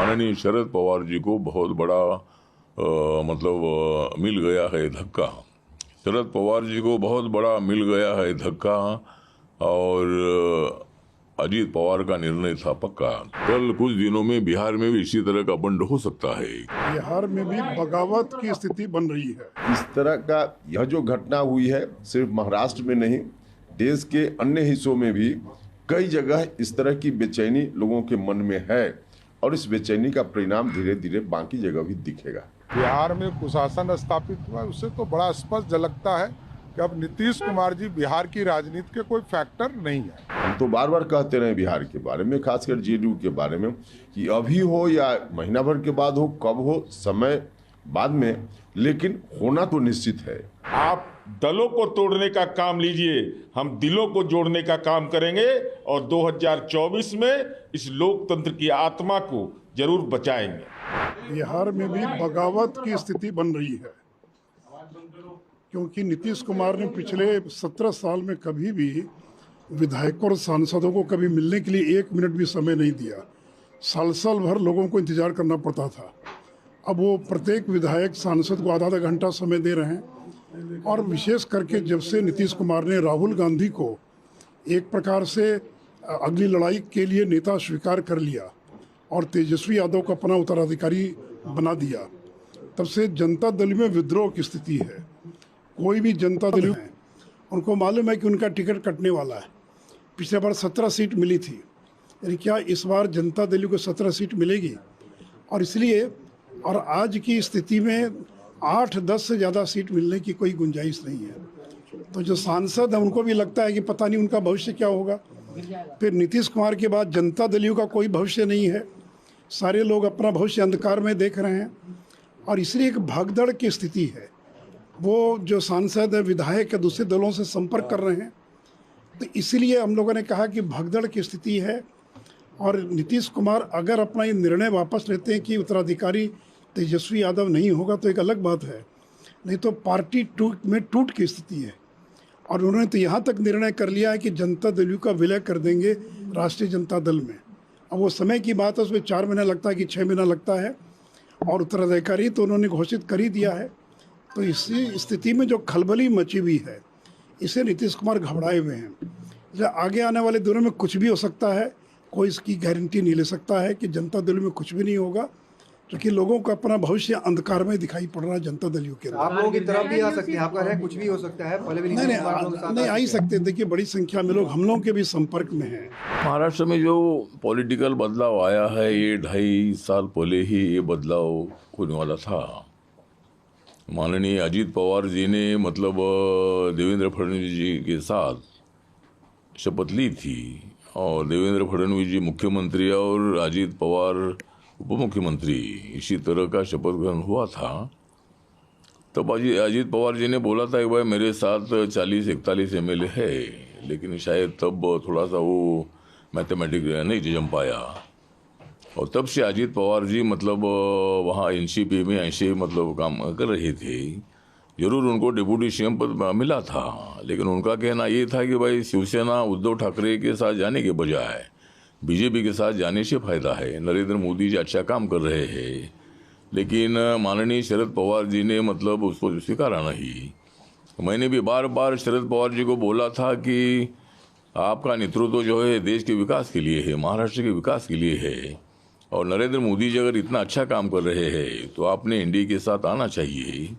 माननीय शरद पवार जी को बहुत बड़ा मिल गया है धक्का। शरद पवार जी को बहुत बड़ा मिल गया है धक्का और अजीत पवार का निर्णय था पक्का। कल कुछ दिनों में बिहार में भी इसी तरह का बंड हो सकता है। बिहार में भी बगावत की स्थिति बन रही है। इस तरह का यह जो घटना हुई है सिर्फ महाराष्ट्र में नहीं, देश के अन्य हिस्सों में भी कई जगह इस तरह की बेचैनी लोगों के मन में है और इस बेचैनी का परिणाम धीरे धीरे बाकी जगह भी दिखेगा। बिहार में कुशासन स्थापित हुआ, उससे तो बड़ा स्पष्ट झलकता है कि अब नीतीश कुमार जी बिहार की राजनीति के कोई फैक्टर नहीं है। हम तो बार बार कहते रहे बिहार के बारे में, खासकर जेडीयू के बारे में, कि अभी हो या महीना भर के बाद हो, कब हो समय बाद में, लेकिन होना तो निश्चित है। आप दलों को तोड़ने का काम लीजिए, हम दिलों को जोड़ने का काम करेंगे और 2024 में इस लोकतंत्र की आत्मा को जरूर बचाएंगे। बिहार में भी बगावत की स्थिति बन रही है, क्योंकि नीतीश कुमार ने पिछले 17 साल में कभी भी विधायकों और सांसदों को कभी मिलने के लिए 1 मिनट भी समय नहीं दिया। साल साल भर लोगों को इंतजार करना पड़ता था। अब वो प्रत्येक विधायक सांसद को आधा घंटा समय दे रहे हैं। और विशेष करके जब से नीतीश कुमार ने राहुल गांधी को एक प्रकार से अगली लड़ाई के लिए नेता स्वीकार कर लिया और तेजस्वी यादव को अपना उत्तराधिकारी बना दिया, तब से जनता दल में विद्रोह की स्थिति है। कोई भी जनता दल है, उनको मालूम है कि उनका टिकट कटने वाला है। पिछले बार 17 सीट मिली थी, यानी क्या इस बार जनता दल को 17 सीट मिलेगी? और इसलिए और आज की स्थिति में 8-10 से ज़्यादा सीट मिलने की कोई गुंजाइश नहीं है। तो जो सांसद हैं उनको भी लगता है कि पता नहीं उनका भविष्य क्या होगा। फिर नीतीश कुमार के बाद जनता दलियों का कोई भविष्य नहीं है, सारे लोग अपना भविष्य अंधकार में देख रहे हैं और इसलिए एक भागदड़ की स्थिति है। वो जो सांसद है, विधायक है, दूसरे दलों से संपर्क कर रहे हैं, तो इसलिए हम लोगों ने कहा कि भागदड़ की स्थिति है। और नीतीश कुमार अगर अपना ये निर्णय वापस लेते हैं कि उत्तराधिकारी तेजस्वी यादव नहीं होगा तो एक अलग बात है, नहीं तो पार्टी टूट की स्थिति है। और उन्होंने तो यहाँ तक निर्णय कर लिया है कि जनता दल का विलय कर देंगे राष्ट्रीय जनता दल में। अब वो समय की बात है, उसमें 4 महीना लगता है कि 6 महीना लगता है, और उत्तराधिकारी तो उन्होंने घोषित कर ही दिया है। तो इसी स्थिति में जो खलबली मची हुई है, इसे नीतीश कुमार घबराए हुए हैं। आगे आने वाले दिनों में कुछ भी हो सकता है, कोई इसकी गारंटी नहीं ले सकता है कि जनता दल में कुछ भी नहीं होगा, क्योंकि लोगों को अपना भविष्य अंधकार में दिखाई पड़ रहा है जनता दलियों के। आप लोगों की तरफ भी आ सकते हैं, आपका है कुछ भी हो सकता है, पहले भी नहीं आ ही सकते। देखिए बड़ी संख्या में लोग हम लोगों के भी संपर्क में हैं। महाराष्ट्र में जो पॉलिटिकल बदलाव आया है, ये 2.5 साल पहले ही ये बदलाव होने वाला था। माननीय अजीत पवार जी ने देवेंद्र फडणवीस जी के साथ शपथ ली थी और देवेंद्र फडणवीस जी मुख्यमंत्री और अजीत पवार उप मुख्यमंत्री, इसी तरह का शपथ ग्रहण हुआ था। तब अजीत पवार जी ने बोला था कि भाई मेरे साथ 40-41 MLA है, लेकिन शायद तब थोड़ा सा वो मैथमेटिक नहीं जम पाया। और तब से अजीत पवार जी वहाँ एनसीपी में ऐसे काम कर रहे थे। जरूर उनको डिप्टी सीएम पद मिला था, लेकिन उनका कहना ये था कि भाई शिवसेना उद्धव ठाकरे के साथ जाने के बजाय बीजेपी के साथ जाने से फायदा है। नरेंद्र मोदी जी अच्छा काम कर रहे हैं, लेकिन माननीय शरद पवार जी ने उसको स्वीकारा नहीं। मैंने भी बार बार शरद पवार जी को बोला था कि आपका नेतृत्व जो है देश के विकास के लिए है, महाराष्ट्र के विकास के लिए है, और नरेंद्र मोदी जी अगर इतना अच्छा काम कर रहे हैं तो आपने एनडीए के साथ आना चाहिए।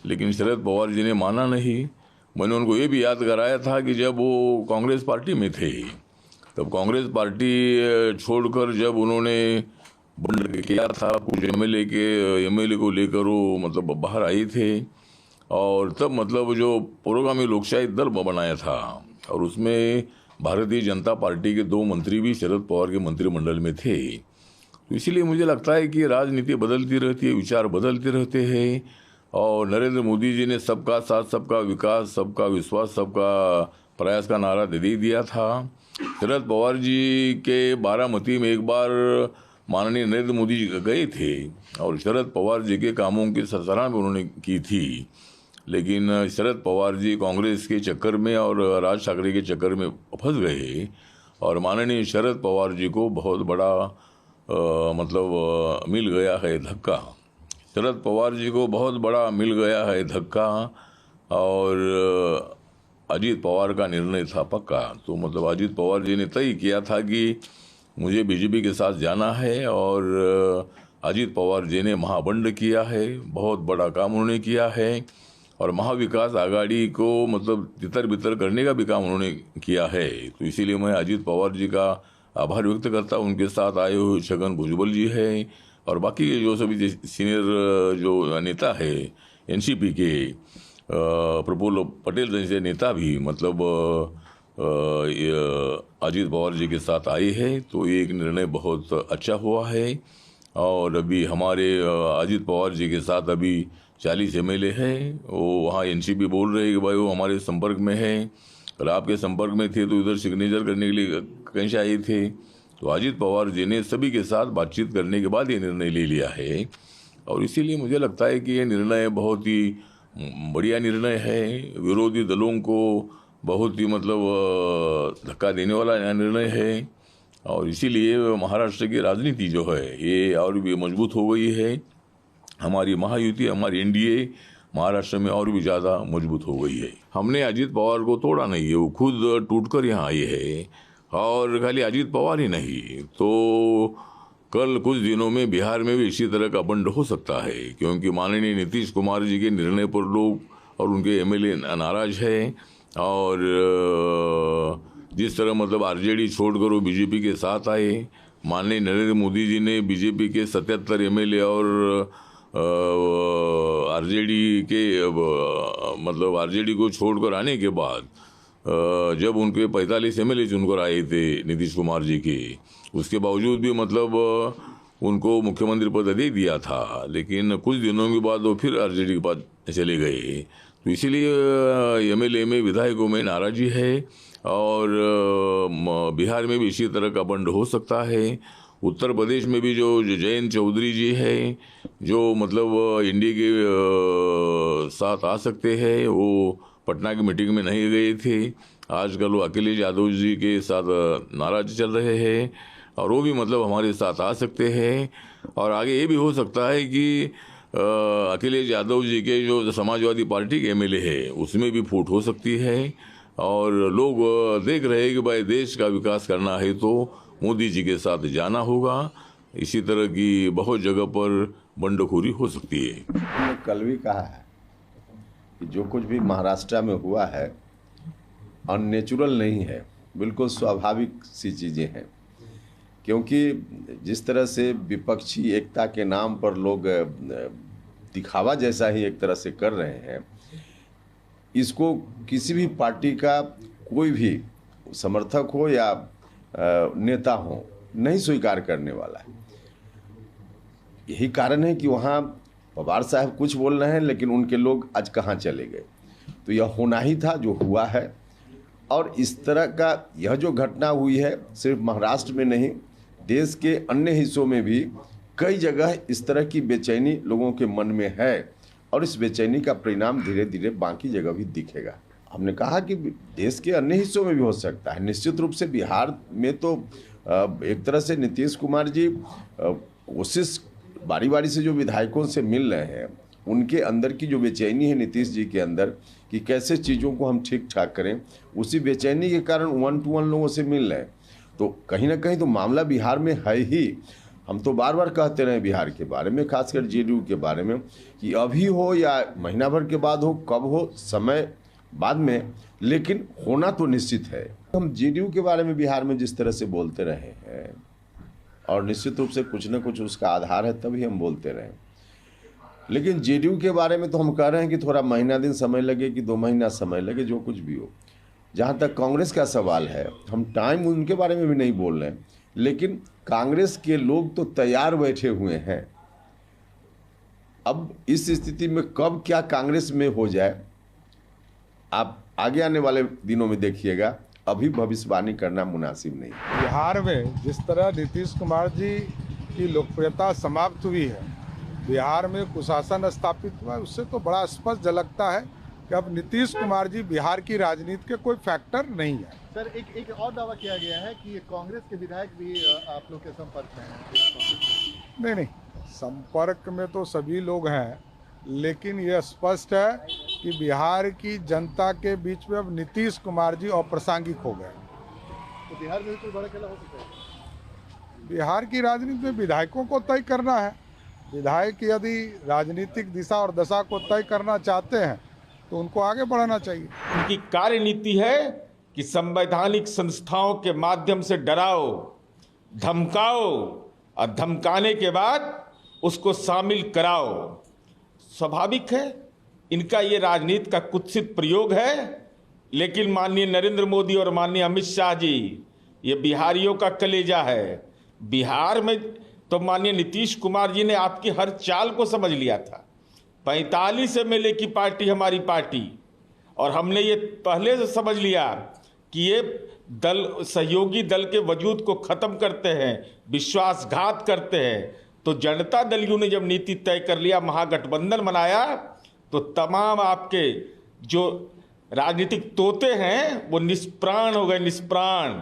लेकिन शरद पवार जी ने माना नहीं। मैंने उनको ये भी याद कराया था कि जब वो कांग्रेस पार्टी में थे, तब कांग्रेस पार्टी छोड़कर जब उन्होंने बंद किया था, कुछ एमएलए को लेकर वो बाहर आए थे, और तब जो पुरोगामी लोकशाही दल बनाया था, और उसमें भारतीय जनता पार्टी के 2 मंत्री भी शरद पवार के मंत्रिमंडल में थे। तो इसीलिए मुझे लगता है कि राजनीति बदलती रहती है, विचार बदलते रहते हैं, और नरेंद्र मोदी जी ने सबका साथ, सबका विकास, सबका विश्वास, सबका प्रयास का नारा दे दिया था। शरद पवार जी के बारामती में एक बार माननीय नरेंद्र मोदी जी गए थे और शरद पवार जी के कामों की सराहना भी उन्होंने की थी। लेकिन शरद पवार जी कांग्रेस के चक्कर में और राज ठाकरे के चक्कर में फंस गए और माननीय शरद पवार जी को बहुत बड़ा मिल गया है धक्का। शरद पवार जी को बहुत बड़ा मिल गया है धक्का और अजीत पवार का निर्णय था पक्का। तो मतलब अजीत पवार जी ने तय किया था कि मुझे बीजेपी के साथ जाना है और अजीत पवार जी ने महाबंड किया है, बहुत बड़ा काम उन्होंने किया है और महाविकास आघाड़ी को मतलब तितर बितर करने का भी काम उन्होंने किया है। तो इसीलिए मैं अजीत पवार जी का आभार व्यक्त करता हूँ। उनके साथ आए हुए छगन भुजबल जी है और बाकी के जो सभी सीनियर जो नेता है एनसीपी के प्रफुल्ल पटेल जैसे नेता भी मतलब अजीत पवार जी के साथ आए हैं। तो ये एक निर्णय बहुत अच्छा हुआ है और अभी हमारे अजीत पवार जी के साथ अभी 40 एमएलए हैं। वो वहाँ एनसीपी बोल रहे हैं कि भाई वो हमारे संपर्क में है। कल आपके संपर्क में थे तो इधर सिग्नेचर करने के लिए कहीं से आए थे। तो अजीत पवार जी ने सभी के साथ बातचीत करने के बाद ये निर्णय ले लिया है और इसीलिए मुझे लगता है कि ये निर्णय बहुत ही बढ़िया निर्णय है। विरोधी दलों को बहुत ही मतलब धक्का देने वाला निर्णय है और इसीलिए महाराष्ट्र की राजनीति जो है ये और भी मजबूत हो गई है। हमारी महायुति, हमारी एनडीए महाराष्ट्र में और भी ज़्यादा मजबूत हो गई है। हमने अजीत पवार को तोड़ा नहीं है, वो खुद टूटकर यहाँ आए हैं और खाली अजीत पवार ही नहीं तो कल कुछ दिनों में बिहार में भी इसी तरह का बंड हो सकता है क्योंकि माननीय नीतीश कुमार जी के निर्णय पर लोग और उनके एमएलए नाराज हैं और जिस तरह मतलब आरजेडी छोड़कर वो बीजेपी के साथ आए। माननीय नरेंद्र मोदी जी ने बीजेपी के 77 एमएलए और आरजेडी के मतलब आरजेडी को छोड़कर आने के बाद जब उनके 45 एमएलए चुनकर आए थे नीतीश कुमार जी के, उसके बावजूद भी मतलब उनको मुख्यमंत्री पद दे दिया था लेकिन कुछ दिनों के बाद वो फिर आरजेडी के पास चले गए। तो इसीलिए एमएलए में विधायकों में नाराजी है और बिहार में भी इसी तरह का बंड हो सकता है। उत्तर प्रदेश में भी जो जयंत चौधरी जी है जो मतलब इंडिया के साथ आ सकते हैं, वो पटना की मीटिंग में नहीं गए थे। आजकल वो अखिलेश यादव जी के साथ नाराज चल रहे हैं और वो भी मतलब हमारे साथ आ सकते हैं। और आगे ये भी हो सकता है कि अखिलेश यादव जी के जो समाजवादी पार्टी के एमएलए है उसमें भी फूट हो सकती है और लोग देख रहे हैं कि भाई देश का विकास करना है तो मोदी जी के साथ जाना होगा। इसी तरह की बहुत जगह पर बंडखोरी हो सकती है। मैंने कल भी कहा है कि जो कुछ भी महाराष्ट्र में हुआ है अननेचुरल नहीं है, बिल्कुल स्वाभाविक सी चीज़ें हैं क्योंकि जिस तरह से विपक्षी एकता के नाम पर लोग दिखावा जैसा ही एक तरह से कर रहे हैं, इसको किसी भी पार्टी का कोई भी समर्थक हो या नेता हो नहीं स्वीकार करने वाला है। यही कारण है कि वहाँ पवार साहब कुछ बोल रहे हैं लेकिन उनके लोग आज कहाँ चले गए। तो यह होना ही था जो हुआ है और इस तरह का यह जो घटना हुई है सिर्फ महाराष्ट्र में नहीं, देश के अन्य हिस्सों में भी कई जगह इस तरह की बेचैनी लोगों के मन में है और इस बेचैनी का परिणाम धीरे धीरे बाकी जगह भी दिखेगा। हमने कहा कि देश के अन्य हिस्सों में भी हो सकता है। निश्चित रूप से बिहार में तो एक तरह से नीतीश कुमार जी कोशिश बारी बारी से जो विधायकों से मिल रहे हैं, उनके अंदर की जो बेचैनी है नीतीश जी के अंदर कि कैसे चीज़ों को हम ठीक ठाक करें, उसी बेचैनी के कारण 1 to 1 लोगों से मिल रहे हैं। तो कहीं ना कहीं तो मामला बिहार में है ही। हम तो बार बार कहते रहे बिहार के बारे में, खासकर जेडीयू के बारे में, कि अभी हो या महीना भर के बाद हो, कब हो समय बाद में, लेकिन होना तो निश्चित है। हम जेडीयू के बारे में बिहार में जिस तरह से बोलते रहे हैं और निश्चित रूप से कुछ न कुछ उसका आधार है तभी हम बोलते रहे, लेकिन जेडीयू के बारे में तो हम कह रहे हैं कि थोड़ा महीना दिन समय लगे कि 2 महीना समय लगे, जो कुछ भी हो। जहाँ तक कांग्रेस का सवाल है, हम टाइम उनके बारे में भी नहीं बोल रहे हैं, लेकिन कांग्रेस के लोग तो तैयार बैठे हुए हैं। अब इस स्थिति में कब क्या कांग्रेस में हो जाए आप आगे आने वाले दिनों में देखिएगा, अभी भविष्यवाणी करना मुनासिब नहीं। बिहार में जिस तरह नीतीश कुमार जी की लोकप्रियता समाप्त हुई है, बिहार में कुशासन स्थापित हुआ है, उससे तो बड़ा स्पष्ट झलकता है कि अब नीतीश कुमार जी बिहार की राजनीति के कोई फैक्टर नहीं है। सर एक और दावा किया गया है कि कांग्रेस के विधायक भी आप लोग के संपर्क में हैं। नहीं, संपर्क में तो सभी लोग हैं, लेकिन ये स्पष्ट है कि बिहार की जनता के बीच में अब नीतीश कुमार जी अप्रासंगिक हो गए। तो बिहार में भी कोई बड़ा खेला हो सकता है। बिहार की राजनीति में विधायकों को तय करना है। विधायक यदि राजनीतिक दिशा और दशा को तय करना चाहते हैं तो उनको आगे बढ़ाना चाहिए। उनकी कार्यनीति है कि संवैधानिक संस्थाओं के माध्यम से डराओ, धमकाओ और धमकाने के बाद उसको शामिल कराओ। स्वाभाविक है, इनका ये राजनीति का कुत्सित प्रयोग है, लेकिन माननीय नरेंद्र मोदी और माननीय अमित शाह जी, ये बिहारियों का कलेजा है। बिहार में तो माननीय नीतीश कुमार जी ने आपकी हर चाल को समझ लिया था। 45 MLA की पार्टी हमारी पार्टी, और हमने ये पहले से समझ लिया कि ये दल सहयोगी दल के वजूद को खत्म करते हैं, विश्वासघात करते हैं। तो जनता दल यू ने जब नीति तय कर लिया, महागठबंधन बनाया, तो तमाम आपके जो राजनीतिक तोते हैं वो निष्प्राण हो गए, निष्प्राण।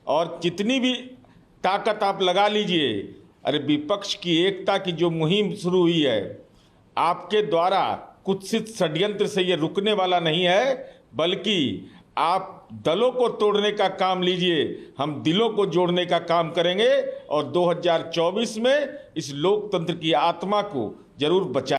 और जितनी भी ताकत आप लगा लीजिए, अरे विपक्ष की एकता की जो मुहिम शुरू हुई है आपके द्वारा कुत्सित षड्यंत्र से ये रुकने वाला नहीं है, बल्कि आप दलों को तोड़ने का काम लीजिए, हम दिलों को जोड़ने का काम करेंगे और 2024 में इस लोकतंत्र की आत्मा को जरूर बचाएंगे।